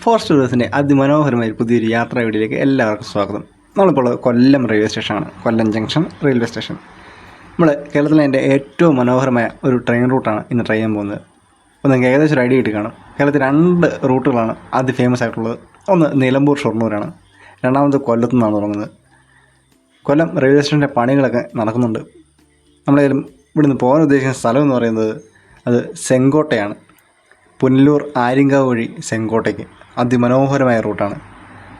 Forest ടൂറിസ്റ്റിൻ്റെ അതിമനോഹരമായ പുതിയൊരു യാത്രാ വീഡിയോയിലേക്ക് എല്ലാവർക്കും സ്വാഗതം. നമ്മളിപ്പോൾ കൊല്ലം റെയിൽവേ സ്റ്റേഷനാണ്, കൊല്ലം ജംഗ്ഷൻ റെയിൽവേ സ്റ്റേഷൻ. നമ്മൾ കേരളത്തിലെ എൻ്റെ ഏറ്റവും മനോഹരമായ ഒരു ട്രെയിൻ റൂട്ടാണ് ഇന്ന് ട്രൈ ചെയ്യാൻ പോകുന്നത്. അപ്പോൾ നിങ്ങൾക്ക് ഏകദേശം ഒരു ഐഡിയ കിട്ടി കാണും. കേരളത്തിൽ 2 റൂട്ടുകളാണ് ആദ്യം ഫേമസ് ആയിട്ടുള്ളത്. ഒന്ന് നിലമ്പൂർ ഷൊർണൂരാണ്, രണ്ടാമത് കൊല്ലത്തു നിന്നാണ് തുടങ്ങുന്നത്. കൊല്ലം റെയിൽവേ സ്റ്റേഷൻ്റെ പണികളൊക്കെ നടക്കുന്നുണ്ട്. നമ്മളേലും ഇവിടുന്ന് പോകാൻ ഉദ്ദേശിക്കുന്ന സ്ഥലം എന്ന് പറയുന്നത് അത് ചെങ്കോട്ടയാണ്. പുനലൂർ ആര്യങ്കാവ് വഴി ചെങ്കോട്ടയ്ക്ക് അതിമനോഹരമായ റൂട്ടാണ്.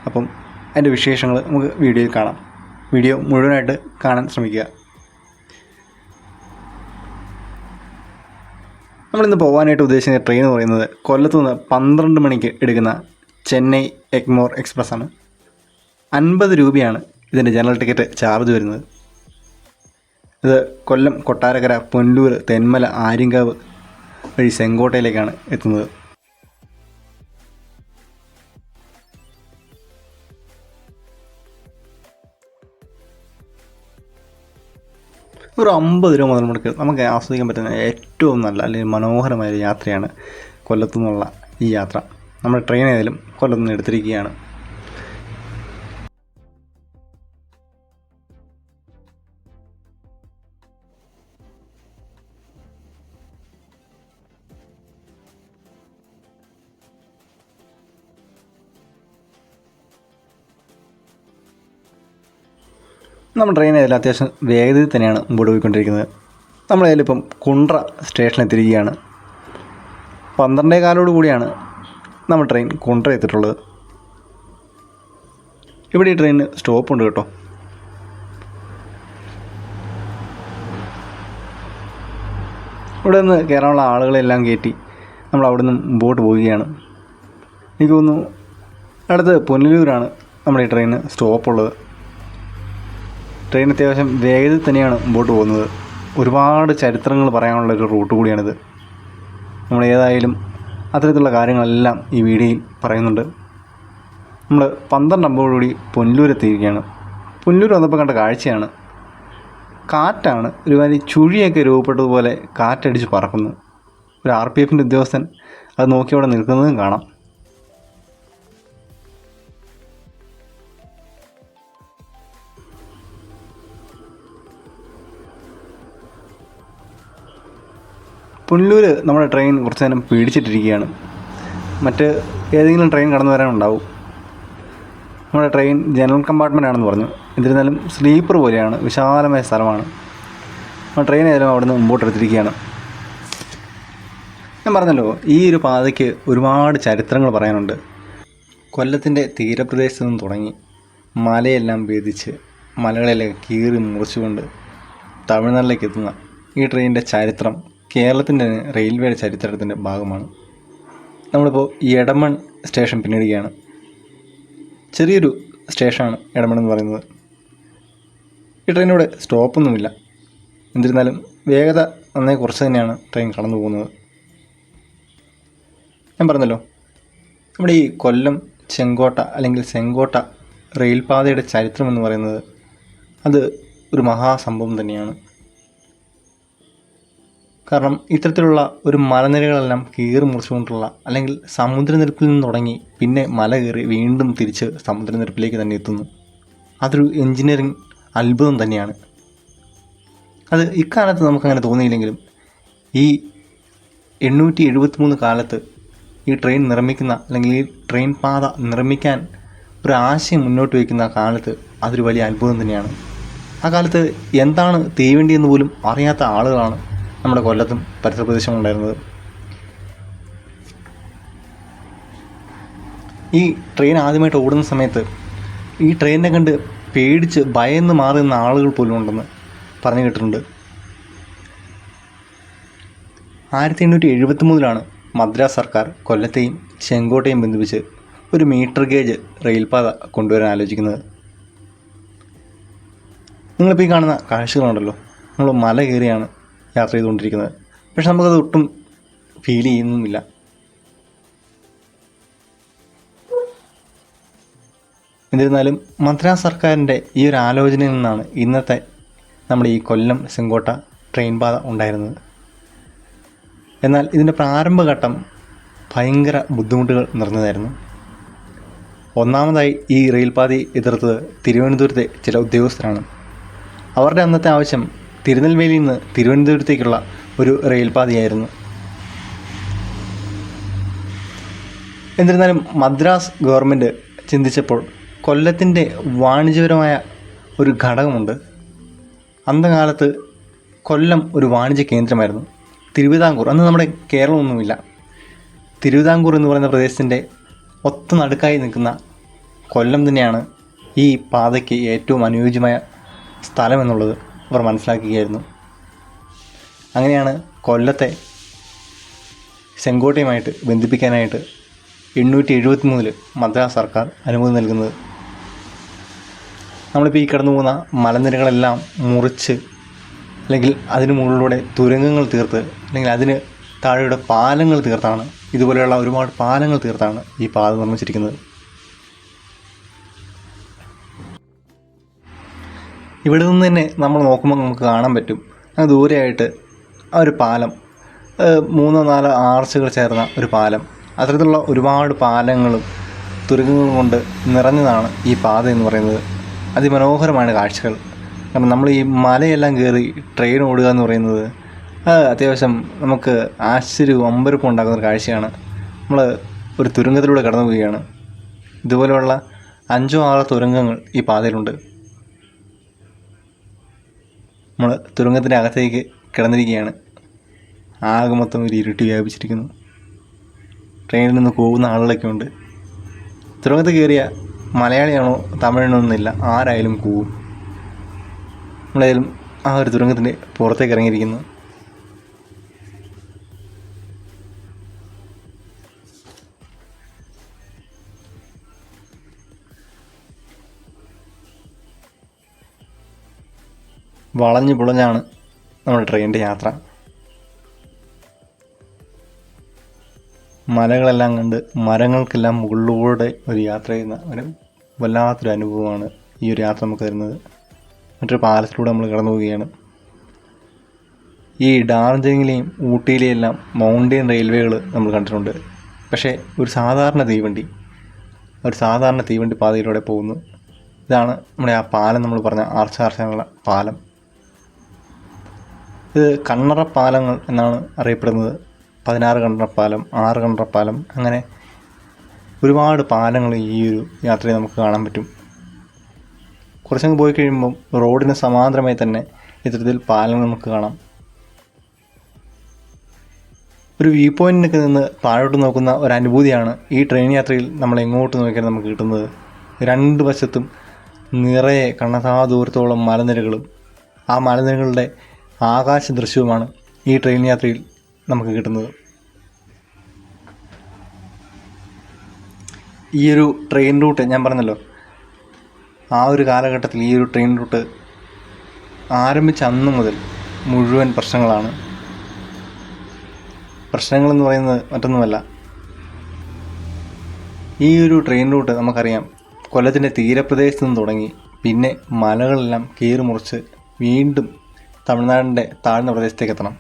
അപ്പം അതിൻ്റെ വിശേഷങ്ങൾ നമുക്ക് വീഡിയോയിൽ കാണാം. വീഡിയോ മുഴുവനായിട്ട് കാണാൻ ശ്രമിക്കുക. നമ്മളിന്ന് പോകാനായിട്ട് ഉദ്ദേശിക്കുന്ന ട്രെയിൻ എന്ന് പറയുന്നത് കൊല്ലത്തു നിന്ന് 12 മണിക്ക് എടുക്കുന്ന ചെന്നൈ എഗ്മോർ എക്സ്പ്രസ് ആണ്. 50 രൂപയാണ് ഇതിൻ്റെ ജനറൽ ടിക്കറ്റ് ചാർജ് വരുന്നത്. ഇത് കൊല്ലം, കൊട്ടാരക്കര, പുനലൂർ, തെന്മല, ആര്യങ്കാവ് വഴി ചെങ്കോട്ടയിലേക്കാണ് എത്തുന്നത്. ഒരു 50 രൂപ മുതൽ മുടക്ക് നമുക്ക് ആസ്വദിക്കാൻ പറ്റുന്ന ഏറ്റവും നല്ല അല്ലെങ്കിൽ മനോഹരമായ ഒരു യാത്രയാണ് കൊല്ലത്തു നിന്നുള്ള ഈ യാത്ര. നമ്മൾ ട്രെയിൻ ഏതായാലും കൊല്ലത്തു നിന്ന് എടുത്തിരിക്കുകയാണ്. നമ്മൾ ട്രെയിൻ ഏതായാലും അത്യാവശ്യം വേഗതയിൽ തന്നെയാണ് മുമ്പോട്ട് പോയിക്കൊണ്ടിരിക്കുന്നത്. നമ്മളേതായാലും ഇപ്പം കുണ്ട്ര സ്റ്റേഷനിൽ എത്തിയിരിക്കുകയാണ്. 12:15 കൂടിയാണ് നമ്മൾ ട്രെയിൻ കുണ്ട്ര എത്തിയിട്ടുള്ളത്. ഇവിടെ ഈ ട്രെയിനിന് സ്റ്റോപ്പുണ്ട് കേട്ടോ. ഇവിടെ നിന്ന് കയറാനുള്ള ആളുകളെല്ലാം കയറ്റി നമ്മൾ അവിടെ നിന്ന് മുമ്പോട്ട് പോവുകയാണ്. എനിക്ക് തോന്നുന്നു അടുത്ത് പുനലൂരാണ് നമ്മുടെ ഈ ട്രെയിന് സ്റ്റോപ്പുള്ളത്. ട്രെയിൻ അത്യാവശ്യം വേഗത്തിൽ തന്നെയാണ് മുമ്പോട്ട് പോകുന്നത്. ഒരുപാട് ചരിത്രങ്ങൾ പറയാനുള്ളൊരു റൂട്ട് കൂടിയാണിത്. നമ്മൾ ഏതായാലും അത്തരത്തിലുള്ള കാര്യങ്ങളെല്ലാം ഈ വീഡിയോയിൽ പറയുന്നുണ്ട്. നമ്മൾ 12:50 പുനലൂർ എത്തിയിരിക്കുകയാണ്. പുനലൂർ വന്നപ്പോൾ കണ്ട കാഴ്ചയാണ്. കാറ്റാണ്, ഒരുമാതിരി ചുഴിയൊക്കെ രൂപപ്പെട്ടതുപോലെ കാറ്റടിച്ച് പറക്കുന്നു. ഒരു RPFൻ്റെ ഉദ്യോഗസ്ഥൻ അത് നോക്കി അവിടെ നിൽക്കുന്നതും കാണാം. പുനലൂർ നമ്മുടെ ട്രെയിൻ കുറച്ച് നേരം പിടിച്ചിട്ടിരിക്കുകയാണ്. മറ്റ് ഏതെങ്കിലും ട്രെയിൻ കടന്നു വരാനുണ്ടാവും. നമ്മുടെ ട്രെയിൻ ജനറൽ കമ്പാർട്ട്മെൻ്റ് ആണെന്ന് പറഞ്ഞു. എന്നിരുന്നാലും സ്ലീപ്പർ പോലെയാണ്, വിശാലമായ സ്ഥലമാണ്. നമ്മുടെ ട്രെയിൻ ഏതായാലും അവിടെ നിന്ന് മുമ്പോട്ട് എടുത്തിരിക്കുകയാണ്. ഞാൻ പറഞ്ഞല്ലോ, ഈ ഒരു പാതയ്ക്ക് ഒരുപാട് ചരിത്രങ്ങൾ പറയാനുണ്ട്. കൊല്ലത്തിൻ്റെ തീരപ്രദേശത്ത് നിന്ന് തുടങ്ങി മലയെല്ലാം ഭേദിച്ച് മലകളെല്ലാം കീറി മുറിച്ചുകൊണ്ട് തമിഴ്നാട്ടിലേക്ക് എത്തുന്ന ഈ ട്രെയിനിൻ്റെ ചരിത്രം കേരളത്തിൻ്റെ റെയിൽവേയുടെ ചരിത്രത്തിൻ്റെ ഭാഗമാണ്. നമ്മളിപ്പോൾ എടമൺ സ്റ്റേഷൻ പിന്നിടുകയാണ്. ചെറിയൊരു സ്റ്റേഷനാണ് എടമൺ എന്ന് പറയുന്നത്. ഈ ട്രെയിനിവിടെ സ്റ്റോപ്പൊന്നുമില്ല. എന്നിരുന്നാലും വേഗത നന്നായി കുറച്ച് തന്നെയാണ് ട്രെയിൻ കടന്നു പോകുന്നത്. ഞാൻ പറഞ്ഞല്ലോ, നമ്മുടെ ഈ കൊല്ലം ചെങ്കോട്ട അല്ലെങ്കിൽ ചെങ്കോട്ട റെയിൽപാതയുടെ ചരിത്രം എന്ന് പറയുന്നത് അത് ഒരു മഹാസംഭവം തന്നെയാണ്. കാരണം ഇത്തരത്തിലുള്ള ഒരു മലനിരകളെല്ലാം കീറി മുറിച്ചുകൊണ്ടുള്ള, അല്ലെങ്കിൽ സമുദ്രനിരപ്പിൽ നിന്ന് തുടങ്ങി പിന്നെ മല കയറി വീണ്ടും തിരിച്ച് സമുദ്രനിരപ്പിലേക്ക് തന്നെ എത്തുന്നു. അതൊരു എൻജിനീയറിങ് അത്ഭുതം തന്നെയാണ്. അത് ഇക്കാലത്ത് നമുക്കങ്ങനെ തോന്നിയില്ലെങ്കിലും ഈ 873 കാലത്ത് ഈ ട്രെയിൻ നിർമ്മിക്കുന്ന, അല്ലെങ്കിൽ ഈ ട്രെയിൻ പാത നിർമ്മിക്കാൻ ഒരു ആശയം മുന്നോട്ട് വയ്ക്കുന്ന കാലത്ത് അതൊരു വലിയ അത്ഭുതം തന്നെയാണ്. ആ കാലത്ത് എന്താണ് തീവണ്ടി എന്ന് പോലും അറിയാത്ത ആളുകളാണ് നമ്മുടെ കൊല്ലത്തും പരിസര പ്രദേശങ്ങളുണ്ടായിരുന്നത്. ഈ ട്രെയിൻ ആദ്യമായിട്ട് ഓടുന്ന സമയത്ത് ഈ ട്രെയിനിനെ കണ്ട് പേടിച്ച് ഭയന്ന് മാറുന്ന ആളുകൾ പോലും ഉണ്ടെന്ന് പറഞ്ഞു കേട്ടിട്ടുണ്ട്. 1873 മദ്രാസ് സർക്കാർ കൊല്ലത്തെയും ചെങ്കോട്ടയും ബന്ധിപ്പിച്ച് ഒരു മീറ്റർ ഗേജ് റെയിൽപാത കൊണ്ടുവരാൻ ആലോചിക്കുന്നത്. നിങ്ങളിപ്പോൾ ഈ കാണുന്ന കാഴ്ചകളുണ്ടല്ലോ, നമ്മൾ മല കയറിയാണ് യാത്ര ചെയ്തുകൊണ്ടിരിക്കുന്നത്. പക്ഷെ നമുക്കത് ഒട്ടും ഫീൽ ചെയ്യുന്നുമില്ല. എന്നിരുന്നാലും മദ്രാസ് സർക്കാരിൻ്റെ ഈ ഒരു ആലോചനയിൽ നിന്നാണ് ഇന്നത്തെ നമ്മുടെ ഈ കൊല്ലം ചെങ്കോട്ട ട്രെയിൻ പാത ഉണ്ടായിരുന്നത്. എന്നാൽ ഇതിൻ്റെ പ്രാരംഭഘട്ടം ഭയങ്കര ബുദ്ധിമുട്ടുകൾ നിറഞ്ഞതായിരുന്നു. ഒന്നാമതായി ഈ റെയിൽപാതയെ എതിർത്തത് തിരുവനന്തപുരത്തെ ചില ഉദ്യോഗസ്ഥരാണ്. അവരുടെ അന്നത്തെ ആവശ്യം തിരുനെൽവേലിയിൽ നിന്ന് തിരുവനന്തപുരത്തേക്കുള്ള ഒരു റെയിൽപാതയായിരുന്നു. എന്നിരുന്നാലും മദ്രാസ് ഗവൺമെൻറ് ചിന്തിച്ചപ്പോൾ കൊല്ലത്തിൻ്റെ വാണിജ്യപരമായ ഒരു ഘടകമുണ്ട്. അന്നകാലത്ത് കൊല്ലം ഒരു വാണിജ്യ കേന്ദ്രമായിരുന്നു. തിരുവിതാംകൂർ, അന്ന് നമ്മുടെ കേരളമൊന്നുമില്ല, തിരുവിതാംകൂർ എന്ന് പറയുന്ന പ്രദേശത്തിൻ്റെ ഒത്ത നടുക്കായി നിൽക്കുന്ന കൊല്ലം തന്നെയാണ് ഈ പാതയ്ക്ക് ഏറ്റവും അനുയോജ്യമായ സ്ഥലം എന്നുള്ളത് അവർ മനസ്സിലാക്കുകയായിരുന്നു. അങ്ങനെയാണ് കൊല്ലത്തെ ചെങ്കോട്ടയുമായിട്ട് ബന്ധിപ്പിക്കാനായിട്ട് 873 മദ്രാസ് സർക്കാർ അനുമതി നൽകുന്നത്. നമ്മളിപ്പോൾ ഈ കടന്നു പോകുന്ന മലനിരകളെല്ലാം മുറിച്ച്, അല്ലെങ്കിൽ അതിന് മുകളിലൂടെ തുരങ്കങ്ങൾ തീർത്ത്, അല്ലെങ്കിൽ അതിന് താഴെയുടെ പാലങ്ങൾ തീർത്താണ്, ഇതുപോലെയുള്ള ഒരുപാട് പാലങ്ങൾ തീർത്താണ് ഈ പാത നിർമ്മിച്ചിരിക്കുന്നത്. ഇവിടെ നിന്ന് തന്നെ നമ്മൾ നോക്കുമ്പോൾ നമുക്ക് കാണാൻ പറ്റും, അങ്ങ് ദൂരെയായിട്ട് ആ ഒരു പാലം, 3-4 ആർച്ചുകൾ ചേർന്ന ഒരു പാലം. അത്തരത്തിലുള്ള ഒരുപാട് പാലങ്ങളും തുരങ്കങ്ങളും കൊണ്ട് നിറഞ്ഞതാണ് ഈ പാത എന്ന് പറയുന്നത്. അതിമനോഹരമാണ് കാഴ്ചകൾ. കാരണം നമ്മൾ ഈ മലയെല്ലാം കയറി ട്രെയിൻ ഓടുക എന്ന് പറയുന്നത് അത്യാവശ്യം നമുക്ക് ആശ്ചര്യവും അമ്പരപ്പും ഉണ്ടാക്കുന്ന ഒരു കാഴ്ചയാണ്. നമ്മൾ ഒരു തുരങ്കത്തിലൂടെ കടന്നു പോവുകയാണ്. ഇതുപോലെയുള്ള 5-6 തുരങ്കങ്ങൾ ഈ പാതയിലുണ്ട്. നമ്മൾ തുരങ്കത്തിൻ്റെ അകത്തേക്ക് കിടന്നിരിക്കുകയാണ്. ആകെ മൊത്തം ഒരു ഇരുട്ടി വ്യാപിച്ചിരിക്കുന്നു. ട്രെയിനിൽ നിന്ന് പോകുന്ന ആളുകളൊക്കെ ഉണ്ട്. തുരങ്കത്തിൽ കയറിയ മലയാളിയാണോ തമിഴനൊന്നുമില്ല, ആരായാലും കൂവും. നമ്മളായാലും ആ ഒരു തുരങ്കത്തിൻ്റെ പുറത്തേക്ക് ഇറങ്ങിയിരിക്കുന്നു. വളഞ്ഞു പുളഞ്ഞാണ് നമ്മുടെ ട്രെയിനിൻ്റെ യാത്ര. മലകളെല്ലാം കണ്ട് മരങ്ങൾക്കെല്ലാം മുകളിലൂടെ ഒരു യാത്ര ചെയ്യുന്ന ഒരു വല്ലാത്തൊരു അനുഭവമാണ് ഈ ഒരു യാത്ര നമുക്ക് തരുന്നത്. മറ്റൊരു പാലത്തിലൂടെ നമ്മൾ കടന്നു പോവുകയാണ്. ഈ ഡാർജിലിംഗിലെയും ഊട്ടിയിലെയും എല്ലാം മൗണ്ടൻ റെയിൽവേകൾ നമ്മൾ കണ്ടിട്ടുണ്ട്. പക്ഷേ ഒരു സാധാരണ തീവണ്ടി പാതയിലൂടെ പോകുന്നു. ഇതാണ് നമ്മുടെ ആ പാലം, നമ്മൾ പറഞ്ഞ ആർച്ചാർച്ചാനുള്ള പാലം. ഇത് കണ്ണറപ്പാലങ്ങൾ എന്നാണ് അറിയപ്പെടുന്നത്. 16 കണ്ണറപ്പാലം, 6 കണ്ണറപ്പാലം, അങ്ങനെ ഒരുപാട് പാലങ്ങൾ ഈ ഒരു യാത്രയിൽ നമുക്ക് കാണാൻ പറ്റും. കുറച്ചങ്ങ് പോയി കഴിയുമ്പം റോഡിന് സമാന്തരമായി തന്നെ ഇത്തരത്തിൽ പാലങ്ങൾ നമുക്ക് കാണാം. ഒരു വ്യൂ പോയിന്റിനൊക്കെ നിന്ന് താഴോട്ട് നോക്കുന്ന ഒരു അനുഭൂതിയാണ് ഈ ട്രെയിൻ യാത്രയിൽ നമ്മൾ എങ്ങോട്ട് നോക്കിയാൽ നമുക്ക് കിട്ടുന്നത്. 2 വശത്തും നിറയെ കണ്ണത്താ ദൂരത്തോളം മലനിരകളും ആ മലനിരകളുടെ ആകാശ ദൃശ്യവുമാണ് ഈ ട്രെയിൻ യാത്രയിൽ നമുക്ക് കിട്ടുന്നത്. ഈ ഒരു ട്രെയിൻ റൂട്ട് ഞാൻ പറഞ്ഞല്ലോ, ആ ഒരു കാലഘട്ടത്തിൽ ഈ ഒരു ട്രെയിൻ റൂട്ട് ആരംഭിച്ച അന്ന് മുതൽ മുഴുവൻ പ്രശ്നങ്ങളാണ്. പ്രശ്നങ്ങളെന്ന് പറയുന്നത് മറ്റൊന്നുമല്ല, ഈ ഒരു ട്രെയിൻ റൂട്ട് നമുക്കറിയാം കൊല്ലത്തിൻ്റെ തീരപ്രദേശത്ത് നിന്ന് തുടങ്ങി പിന്നെ മലകളെല്ലാം കീറി മുറിച്ച് വീണ്ടും തമിഴ്നാടിൻ്റെ താഴ്ന്ന പ്രദേശത്തേക്ക് എത്തണം.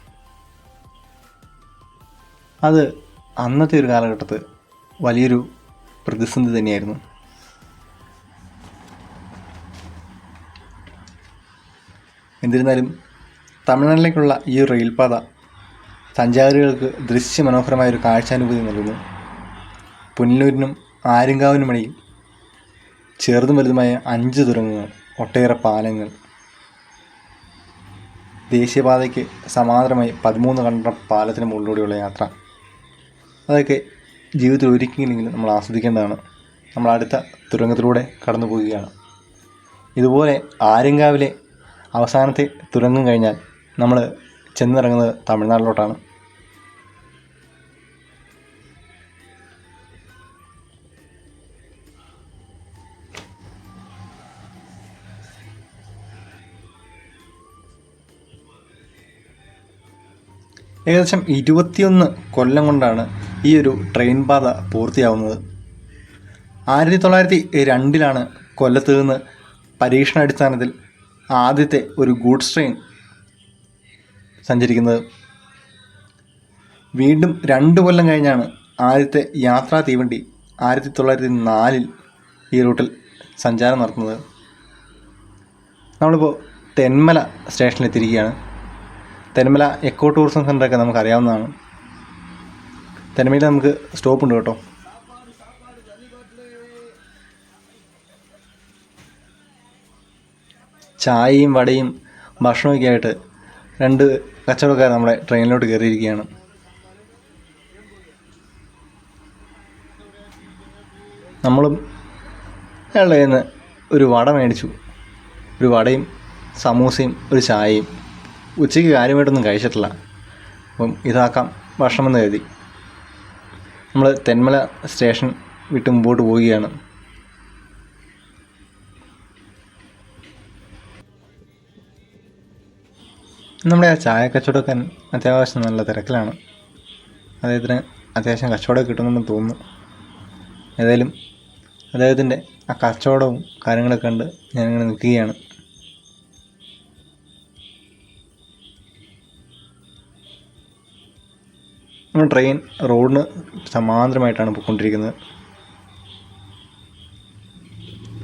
അത് അന്നത്തെ ഒരു കാലഘട്ടത്ത് വലിയൊരു പ്രതിസന്ധി തന്നെയായിരുന്നു. എന്നിരുന്നാലും തമിഴ്നാട്ടിലേക്കുള്ള ഈ ഒരു റെയിൽപാത സഞ്ചാരികൾക്ക് ദൃശ്യമനോഹരമായൊരു കാഴ്ചാനുഭൂതി നൽകുന്നു. പുനലൂരിനും ആര്യങ്കാവിനുമിടയിൽ ചെറുതും വലുതുമായ 5 തുരങ്കങ്ങൾ, ഒട്ടേറെ പാലങ്ങൾ, ദേശീയപാതയ്ക്ക് സമാന്തരമായി 13 കണ്ണറ പാലത്തിന് മുകളിലൂടെയുള്ള യാത്ര, അതൊക്കെ ജീവിതത്തിൽ ഒരിക്കലെങ്കിലും നമ്മൾ ആസ്വദിക്കേണ്ടതാണ്. നമ്മൾ അടുത്ത തുരങ്കത്തിലൂടെ കടന്നു പോവുകയാണ്. ഇതുപോലെ ആര്യങ്കാവിലെ അവസാനത്തെ തുരങ്കം കഴിഞ്ഞാൽ നമ്മൾ ചെന്നിറങ്ങുന്നത് തമിഴ്നാട്ടിലോട്ടാണ്. ഏകദേശം 21 കൊല്ലം കൊണ്ടാണ് ഈ ഒരു ട്രെയിൻ പാത പൂർത്തിയാവുന്നത്. 1902 കൊല്ലത്ത് നിന്ന് പരീക്ഷണാടിസ്ഥാനത്തിൽ ആദ്യത്തെ ഒരു ഗൂഡ്സ് ട്രെയിൻ സഞ്ചരിക്കുന്നത്. വീണ്ടും 2 കൊല്ലം കഴിഞ്ഞാണ് ആദ്യത്തെ യാത്രാ തീവണ്ടി 1904 ഈ റൂട്ടിൽ സഞ്ചാരം നടത്തുന്നത്. നമ്മളിപ്പോൾ തെന്മല സ്റ്റേഷനിലെത്തിയിരിക്കുകയാണ്. തെന്മല എക്കോ ടൂറിസം സെൻ്ററൊക്കെ നമുക്കറിയാവുന്നതാണ്. തെന്മലയിൽ നമുക്ക് സ്റ്റോപ്പുണ്ട് കേട്ടോ. ചായയും വടയും ഭക്ഷണമൊക്കെ ആയിട്ട് 2 കച്ചവടക്കാർ നമ്മുടെ ട്രെയിനിലോട്ട് കയറിയിരിക്കുകയാണ്. നമ്മളും അയാളുടെ കയ്യിൽ നിന്ന് ഒരു വട മേടിച്ചു. ഒരു വടയും സമൂസയും ഒരു ചായയും. ഉച്ചയ്ക്ക് കാര്യമായിട്ടൊന്നും കഴിച്ചിട്ടില്ല. അപ്പം ഇതാക്കാം ഭക്ഷണമെന്ന് കരുതി നമ്മൾ തെന്മല സ്റ്റേഷൻ വിട്ട് മുമ്പോട്ട് പോവുകയാണ്. നമ്മുടെ ആ ചായ കച്ചവടക്കാരൻ അത്യാവശ്യം നല്ല തിരക്കിലാണ്. അദ്ദേഹത്തിന് അത്യാവശ്യം കച്ചവടം കിട്ടുന്നുണ്ടെന്ന് തോന്നുന്നു. ഏതായാലും അദ്ദേഹത്തിൻ്റെ ആ കച്ചവടവും കാര്യങ്ങളൊക്കെ കണ്ട് ഞാനിങ്ങനെ നിൽക്കുകയാണ്. നമ്മുടെ ട്രെയിൻ റോഡിന് സമാന്തരമായിട്ടാണ് പോയിക്കൊണ്ടിരിക്കുന്നത്.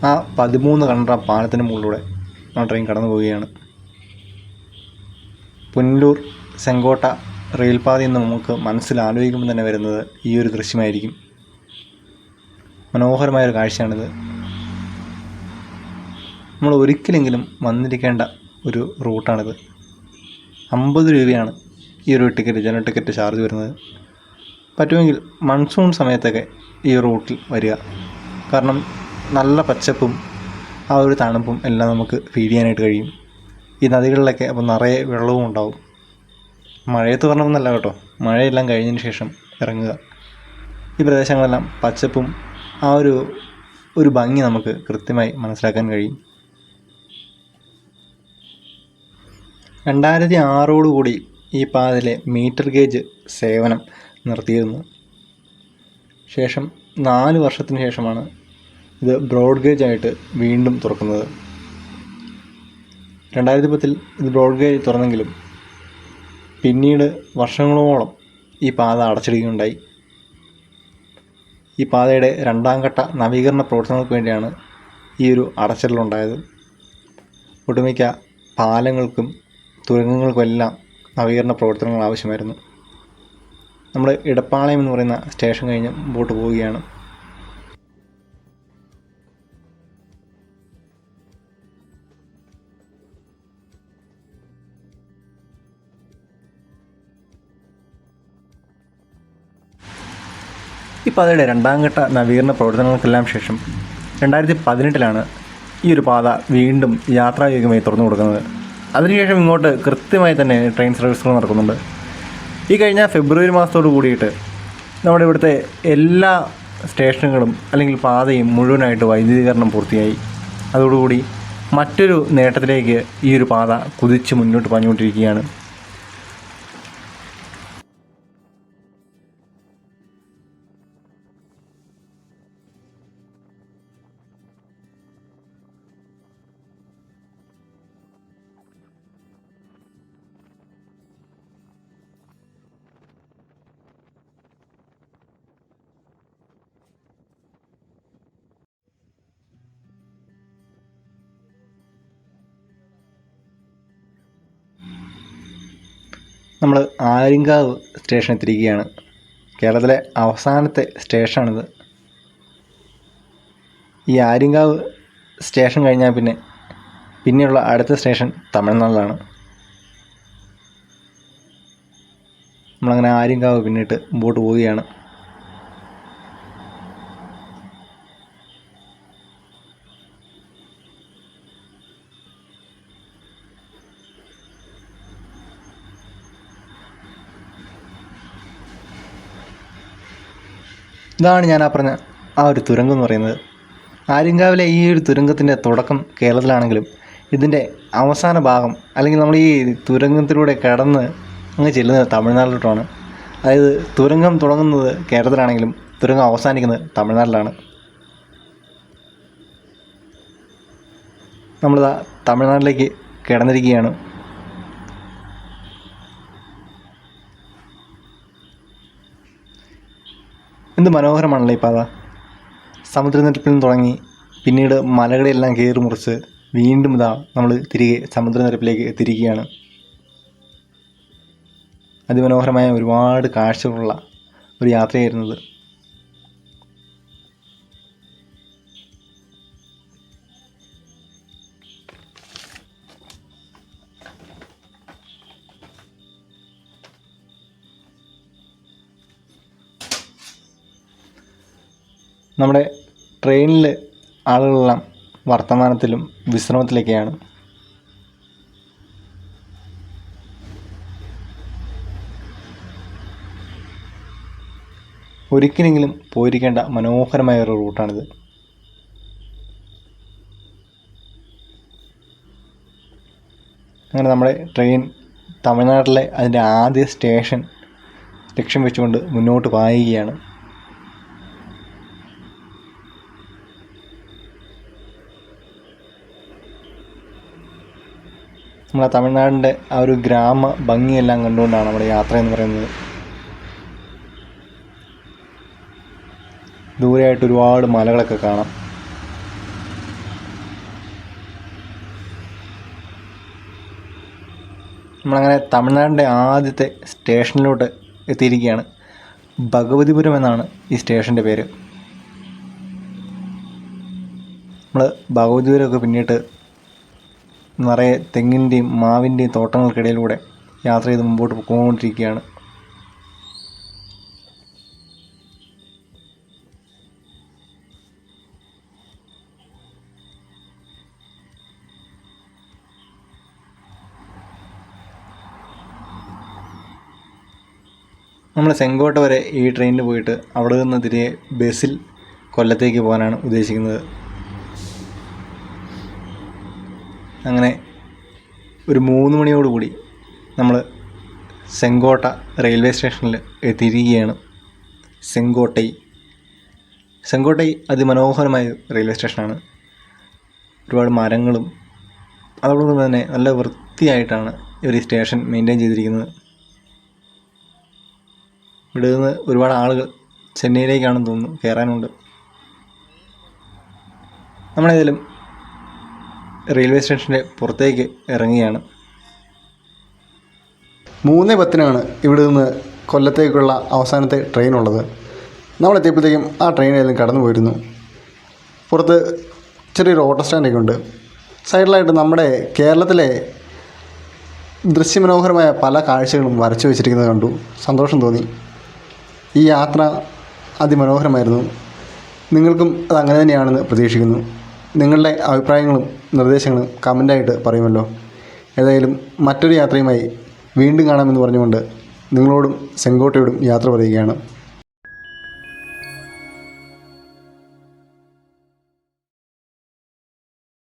ആ 13 കണ്ടറ പാലത്തിന് മുകളിലൂടെ ആ ട്രെയിൻ കടന്നു പോവുകയാണ്. പുനലൂർ ചെങ്കോട്ട റെയിൽപാതയിൽ നിന്ന് നമുക്ക് മനസ്സിൽ ആലോചിക്കുമ്പോൾ തന്നെ വരുന്നത് ഈ ഒരു ദൃശ്യമായിരിക്കും. മനോഹരമായൊരു കാഴ്ചയാണിത്. നമ്മൾ ഒരിക്കലെങ്കിലും വന്നിരിക്കേണ്ട ഒരു റൂട്ടാണിത്. 50 രൂപയാണ് ഈ ഒരു ടിക്കറ്റ്, ജനറൽ ടിക്കറ്റ് ചാർജ് വരുന്നത്. പറ്റുമെങ്കിൽ മൺസൂൺ സമയത്തൊക്കെ ഈ റൂട്ടിൽ വരിക. കാരണം നല്ല പച്ചപ്പും ആ ഒരു തണുപ്പും എല്ലാം നമുക്ക് ഫീൽ ചെയ്യാനായിട്ട് കഴിയും. ഈ നദികളിലൊക്കെ അപ്പോൾ നിറയെ വെള്ളവും ഉണ്ടാവും. മഴയത്ത് പറഞ്ഞൊന്നല്ല കേട്ടോ, മഴയെല്ലാം കഴിഞ്ഞതിന് ശേഷം ഇറങ്ങുക. ഈ പ്രദേശങ്ങളെല്ലാം പച്ചപ്പും ആ ഒരു ഭംഗി നമുക്ക് കൃത്യമായി മനസ്സിലാക്കാൻ കഴിയും. 2006 ഈ പാതയിലെ മീറ്റർ ഗേജ് സേവനം നിർത്തിയിരുന്നു. ശേഷം 4 വർഷത്തിന് ശേഷമാണ് ഇത് ബ്രോഡ് ഗേജ് ആയിട്ട് വീണ്ടും തുറക്കുന്നത്. 2010 ഇത് ബ്രോഡ് ഗേജ് തുറന്നെങ്കിലും പിന്നീട് വർഷങ്ങളോളം ഈ പാത അടച്ചിടുകയുണ്ടായി. ഈ പാതയുടെ 2ാം ഘട്ട നവീകരണ പ്രവർത്തനങ്ങൾക്ക് വേണ്ടിയാണ് ഈ ഒരു അടച്ചിടലുണ്ടായത്. ഒട്ടുമിക്ക പാലങ്ങൾക്കും തുരങ്കങ്ങൾക്കുമെല്ലാം നവീകരണ പ്രവർത്തനങ്ങൾ ആവശ്യമായിരുന്നു. നമ്മൾ ഇടപ്പാളയം എന്ന് പറയുന്ന സ്റ്റേഷൻ കഴിഞ്ഞ് മുമ്പോട്ട് പോവുകയാണ്. ഈ പാതയുടെ 2ാം ഘട്ട നവീകരണ പ്രവർത്തനങ്ങൾക്കെല്ലാം ശേഷം 2018 ഈ ഒരു പാത വീണ്ടും യാത്രായോഗ്യമായി തുറന്നു കൊടുക്കുന്നത്. അതിനുശേഷം ഇങ്ങോട്ട് കൃത്യമായി തന്നെ ട്രെയിൻ സർവീസുകൾ നടക്കുന്നുണ്ട്. ഈ കഴിഞ്ഞ ഫെബ്രുവരി മാസത്തോട് കൂടിയിട്ട് നമ്മുടെ ഇവിടുത്തെ എല്ലാ സ്റ്റേഷനുകളും അല്ലെങ്കിൽ പാതയും മുഴുവനായിട്ട് വൈദ്യുതീകരണം പൂർത്തിയായി. അതോടുകൂടി മറ്റൊരു നേട്ടത്തിലേക്ക് ഈ ഒരു പാത കുതിച്ച് മുന്നോട്ട് പാഞ്ഞുകൊണ്ടിരിക്കുകയാണ്. നമ്മൾ ആര്യങ്കാവ് സ്റ്റേഷൻ എത്തിയിരിക്കുകയാണ്. കേരളത്തിലെ അവസാനത്തെ സ്റ്റേഷനാണിത്. ഈ ആര്യങ്കാവ് സ്റ്റേഷൻ കഴിഞ്ഞാൽ പിന്നെയുള്ള അടുത്ത സ്റ്റേഷൻ തമിഴ്നാട്ടിലാണ്. നമ്മളങ്ങനെ ആര്യങ്കാവ് പിന്നിട്ട് മുമ്പോട്ട് പോവുകയാണ്. ഇതാണ് ഞാൻ പറഞ്ഞ ആ ഒരു തുരങ്കം എന്ന് പറയുന്നത്. ആര്യങ്കാവിലെ ഈ ഒരു തുരങ്കത്തിൻ്റെ തുടക്കം കേരളത്തിലാണെങ്കിലും ഇതിൻ്റെ അവസാന ഭാഗം അല്ലെങ്കിൽ നമ്മൾ ഈ തുരങ്കത്തിലൂടെ കടന്ന് അങ്ങ് ചെല്ലുന്നത് തമിഴ്നാട്ടിലോട്ടാണ്. അതായത് തുരങ്കം തുടങ്ങുന്നത് കേരളത്തിലാണെങ്കിലും തുരങ്കം അവസാനിക്കുന്നത് തമിഴ്നാട്ടിലാണ്. നമ്മളിതാ തമിഴ്നാട്ടിലേക്ക് കിടന്നിരിക്കുകയാണ്. എന്ത് മനോഹരമാണല്ലോ ഈ പാത. സമുദ്രനിരപ്പിൽ നിന്ന് തുടങ്ങി പിന്നീട് മലകളെല്ലാം കയറി മുറിച്ച് വീണ്ടും നമ്മൾ തിരികെ സമുദ്രനിരപ്പിലേക്ക് എത്തിയിരിക്കുകയാണ്. അതിമനോഹരമായ ഒരുപാട് കാഴ്ചകളുള്ള ഒരു യാത്രയായിരുന്നത്. നമ്മുടെ ട്രെയിനിൽ ആളുകളെല്ലാം വർത്തമാനത്തിലും വിശ്രമത്തിലൊക്കെയാണ്. ഒരിക്കലെങ്കിലും പോയിരിക്കേണ്ട മനോഹരമായ ഒരു റൂട്ടാണിത്. അങ്ങനെ നമ്മുടെ ട്രെയിൻ തമിഴ്നാട്ടിലെ അതിൻ്റെ ആദ്യ സ്റ്റേഷൻ ലക്ഷ്യം വെച്ചുകൊണ്ട് മുന്നോട്ട് പായുകയാണ്. നമ്മളെ തമിഴ്നാടിൻ്റെ ആ ഒരു ഗ്രാമ ഭംഗിയെല്ലാം കണ്ടുകൊണ്ടാണ് നമ്മുടെ യാത്ര എന്ന് പറയുന്നത്. ദൂരെയായിട്ട് ഒരുപാട് മലകളൊക്കെ കാണാം. നമ്മളങ്ങനെ തമിഴ്നാടിൻ്റെ ആദ്യത്തെ സ്റ്റേഷനിലോട്ട് എത്തിയിരിക്കുകയാണ്. ഭഗവതിപുരം എന്നാണ് ഈ സ്റ്റേഷൻ്റെ പേര്. നമ്മൾ ഭഗവതിപുരമൊക്കെ പിന്നിട്ട് നിറയെ തെങ്ങിൻ്റെയും മാവിൻ്റെയും തോട്ടങ്ങൾക്കിടയിലൂടെ യാത്ര ചെയ്ത് മുമ്പോട്ട് പോയിക്കൊണ്ടിരിക്കുകയാണ്. നമ്മൾ ചെങ്കോട്ട വരെ ഈ ട്രെയിനിൽ പോയിട്ട് അവിടെ നിന്ന് തിരികെ ബസ്സിൽ കൊല്ലത്തേക്ക് പോകാനാണ് ഉദ്ദേശിക്കുന്നത്. അങ്ങനെ ഒരു 3 മണിയോടുകൂടി നമ്മൾ ചെങ്കോട്ട റെയിൽവേ സ്റ്റേഷനിൽ എത്തിയിരിക്കുകയാണ്. ചെങ്കോട്ടൈ അതിമനോഹരമായ റെയിൽവേ സ്റ്റേഷനാണ്. ഒരുപാട് മരങ്ങളും അതോടൊപ്പം തന്നെ നല്ല വൃത്തിയായിട്ടാണ് ഈ സ്റ്റേഷൻ മെയിൻറ്റെയിൻ ചെയ്തിരിക്കുന്നത്. ഇവിടെ നിന്ന് ഒരുപാട് ആളുകൾ ചെന്നൈയിലേക്കാണെന്ന് തോന്നുന്നു കയറാനുണ്ട്. നമ്മളേതായാലും റെയിൽവേ സ്റ്റേഷൻ്റെ പുറത്തേക്ക് ഇറങ്ങുകയാണ്. 3:10 ഇവിടെ നിന്ന് കൊല്ലത്തേക്കുള്ള അവസാനത്തെ ട്രെയിനുള്ളത്. നമ്മളെത്തിയപ്പോഴത്തേക്കും ആ ട്രെയിനേതായാലും കടന്നു പോയിരുന്നു. പുറത്ത് ചെറിയൊരു ഓട്ടോ സ്റ്റാൻഡൊക്കെ ഉണ്ട്. സൈഡിലായിട്ട് നമ്മുടെ കേരളത്തിലെ ദൃശ്യമനോഹരമായ പല കാഴ്ചകളും വരച്ചു വെച്ചിരിക്കുന്നത് കണ്ടു. സന്തോഷം തോന്നി. ഈ യാത്ര അതിമനോഹരമായിരുന്നു. നിങ്ങൾക്കും അത് അങ്ങനെ തന്നെയാണെന്ന് പ്രതീക്ഷിക്കുന്നു. നിങ്ങളുടെ അഭിപ്രായങ്ങളും നിർദ്ദേശങ്ങളും കമൻ്റായിട്ട് പറയുമല്ലോ. ഏതായാലും മറ്റൊരു യാത്രയുമായി വീണ്ടും കാണാമെന്ന് പറഞ്ഞുകൊണ്ട് നിങ്ങളോടും ചെങ്കോട്ടയോടും യാത്ര പറയുകയാണ്.